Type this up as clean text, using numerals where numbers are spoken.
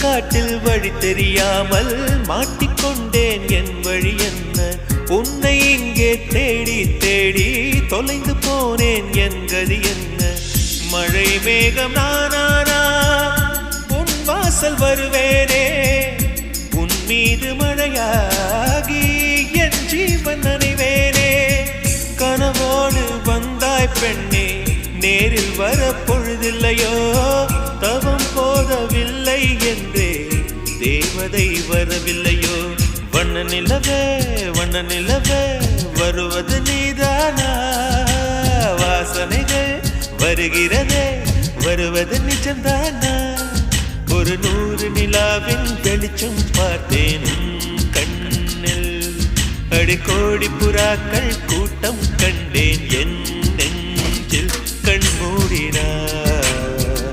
காட்டில் வழி தெரியாமல் மாட்டிக்கொண்டேன். என் வழி என்ன? உன்னை இங்கே தேடி தேடி தொலைந்து போனேன். என் கதி என்ன? மழை மேகம் நானானா உன் வாசல் வருவேனே. உன் மீது மழையாகி என் ஜீவன் நனைவேனே. கனவோடு வந்தாய் பெண்ணே, நேரில் வர பொழுதில்லையோ. தவம் போதவில்லை என்றே தேவதை வரவில்லையோ. வண்ண நிலவே வருவது நீதானா? வாசனைகள் வருகிறதே, வருவது நிஜம்தானா? ஒரு 100 நிலாவின் வெளிச்சம் பார்த்தேன் கண்ணில். அடிக்கோடி புறாக்கள் கூட்டம் கண்டேன் என்